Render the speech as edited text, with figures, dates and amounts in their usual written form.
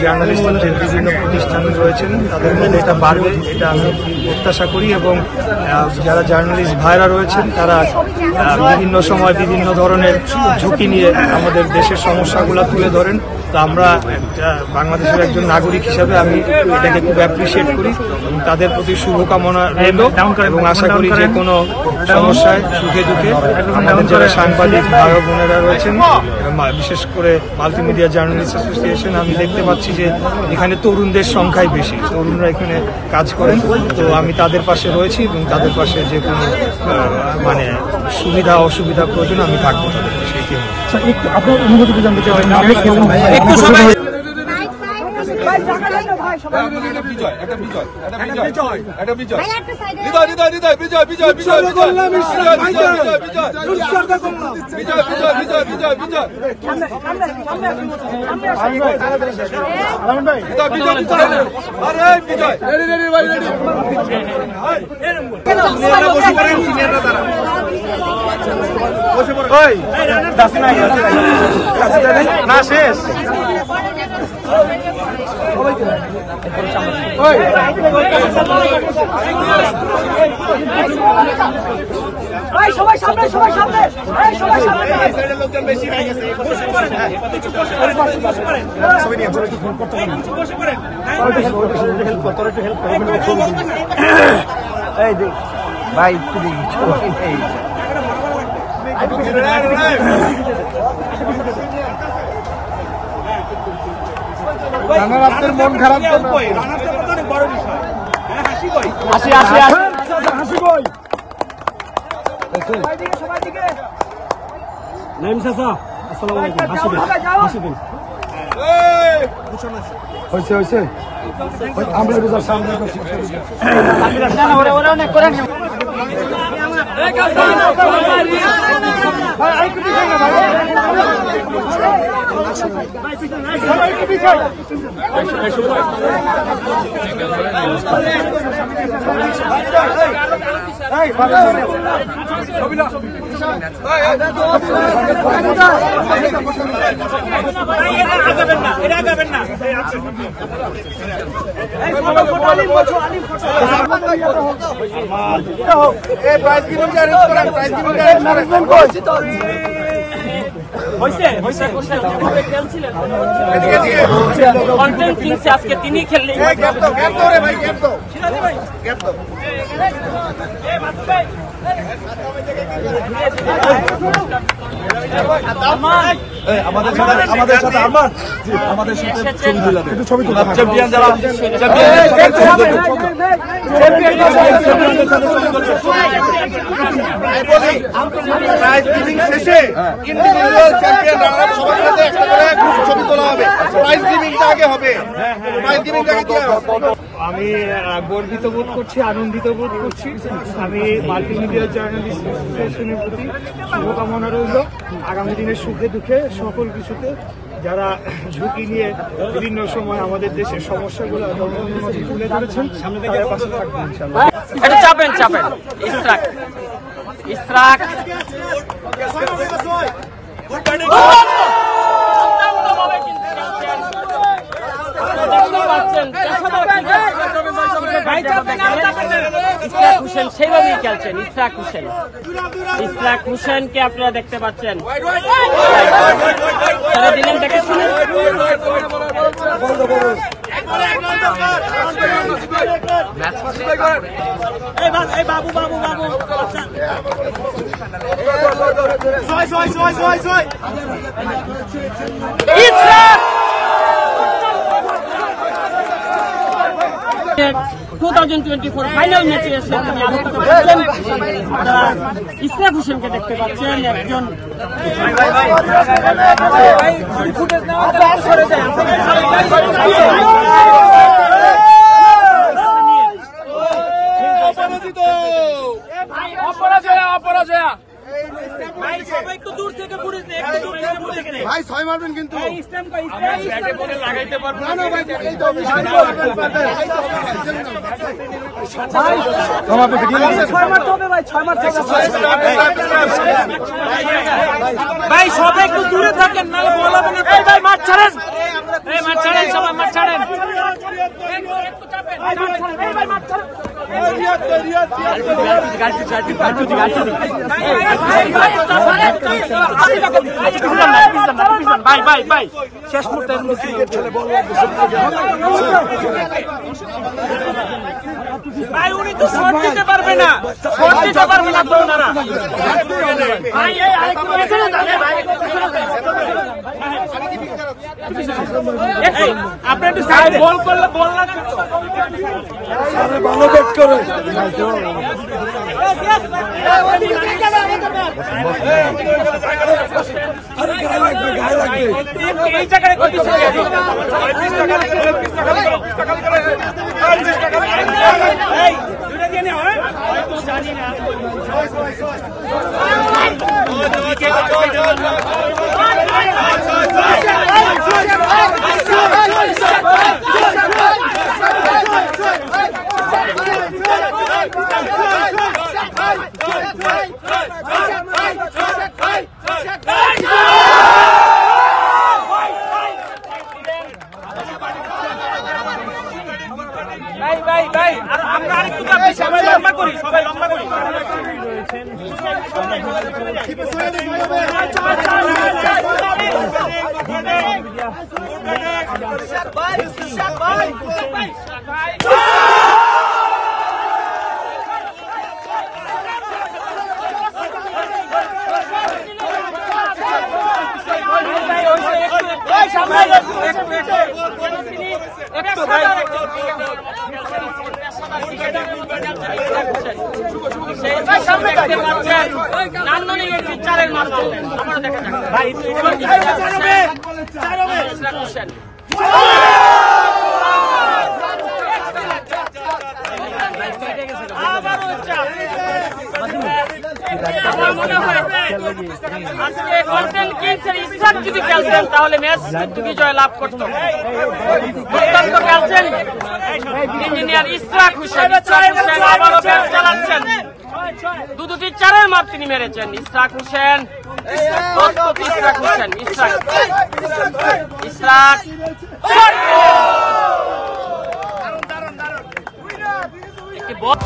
জার্নালিস্টদের বিভিন্ন প্রতিষ্ঠান রয়েছেন তাদের মধ্যে এটা বাড়বে, এটা আমি প্রত্যাশা করি। এবং যারা জার্নালিস্ট ভাইরা রয়েছেন তারা বিভিন্ন সময় বিভিন্ন ধরনের ঝুঁকি নিয়ে আমাদের দেশের সমস্যাগুলো তুলে ধরেন। তো আমরা বাংলাদেশের একজন নাগরিক হিসাবে আমি এটাকে খুব অ্যাপ্রিসিয়েট করি এবং তাদের প্রতি শুভকামনা রইল এবং আশা করি যে কোনো সমস্যায় সুখে দুঃখে আমাদের যারা সাংবাদিক ভাই বোনেরা রয়েছেন, বিশেষ করে মাল্টিমিডিয়া জার্নালিস্ট অ্যাসোসিয়েশন, আমি দেখতে পাচ্ছি যে এখানে তরুণদের সংখ্যাই বেশি, তরুণরা এখানে কাজ করেন। তো আমি তাদের পাশে রয়েছি এবং তাদের পাশে যে কোনো মানে সুবিধা অসুবিধা প্রয়োজন আমি থাকবো তাদের পাশে। আপনার অনুভূতি জানতে চাই না শেষ সবাই সামনে সবাই সামনে লোকজন বেশি হয়ে গেছে। ভাই আপনার মন খারাপ বড় বিষয়। হাসি হাসি হাসি কই নাইম চাচা, আসসালামু আলাইকুম। হাসি দিন হয়েছে হয়েছে আমরা বুঝার সামনে আজকে তিনি খেললেন। আমাদের সাথে আমাদের সাথে ছবি তুলা চ্যাম্পিয়ন যারা শেষে ইন্ডিভিজুয়াল চ্যাম্পিয়ন সবার সাথে একটা করে ছবি তোলা হবে। প্রাইজ গিভিংটা আগে হবে। প্রাইজ গিভিংটা আগে হবে। আমি গর্বিত বোধ করছি, আনন্দিত বোধ করছি। আমি মাল্টিমিডিয়া জার্নালিস্ট অ্যাসোসিয়েশনের প্রতি শুভকামনা রইল আগামী দিনের সুখে দুঃখে সকল কিছুতে যারা ঝুঁকি নিয়ে বিভিন্ন সময় আমাদের দেশের সমস্যাগুলো তুলে ধরেছেন তাদের পাশে থাকবেন ইনশাআল্লাহ। এটা চাপেন চাপেন ইসরাক ইসরাক হোসেন সেইভাবেই খেলছেন। ইসরাক হোসেনকে আপনারা দেখতে পাচ্ছেন, তারা দিলেন দেখেছিলেন। ফাইনাল ম্যাচে এসে তিনি আলোকিত করছেন। আপনারা ইসরাক হোসেনকে দেখতে পাচ্ছেন, একজন ভাই ছয় মারবেন কিন্তু লাগাইতে পারবো না। ভাই সবাই একটু দূরে থাকেন, নাহলে বল হবে না। ভাই মাঠ ছাড়েন, মাঠ ছাড়েন, সবাই মাঠ ছাড়েন। ভাই ভাই ভাই শেষ মুহূর্তে ভাই উনি তো শর্ট দিতে পারবে না, শর্ট দিতে পারবে না তো ওনারা। ভাই এই আরেকটু পেছনে যান, ভাই আপনি একটু সাইড বল করলে বল না ভালো ব্যাট করে এই জায়গায় কত জানি না। ভাই ভাই ভাই আমরা আরেকটু সবাই লম্বা করি, সবাই লম্বা করি। তাহলে ম্যাচ তুমি জয় লাভ করতো। খেলছেন ইঞ্জিনিয়ার ইসরাক হোসেন, আবারও ব্যাট চালাচ্ছেন। দুটি চারের মার তিনি মেরেছেন। ইসরাক হোসেন, ইসরাক হোসেন, ইসরাক একটি বল।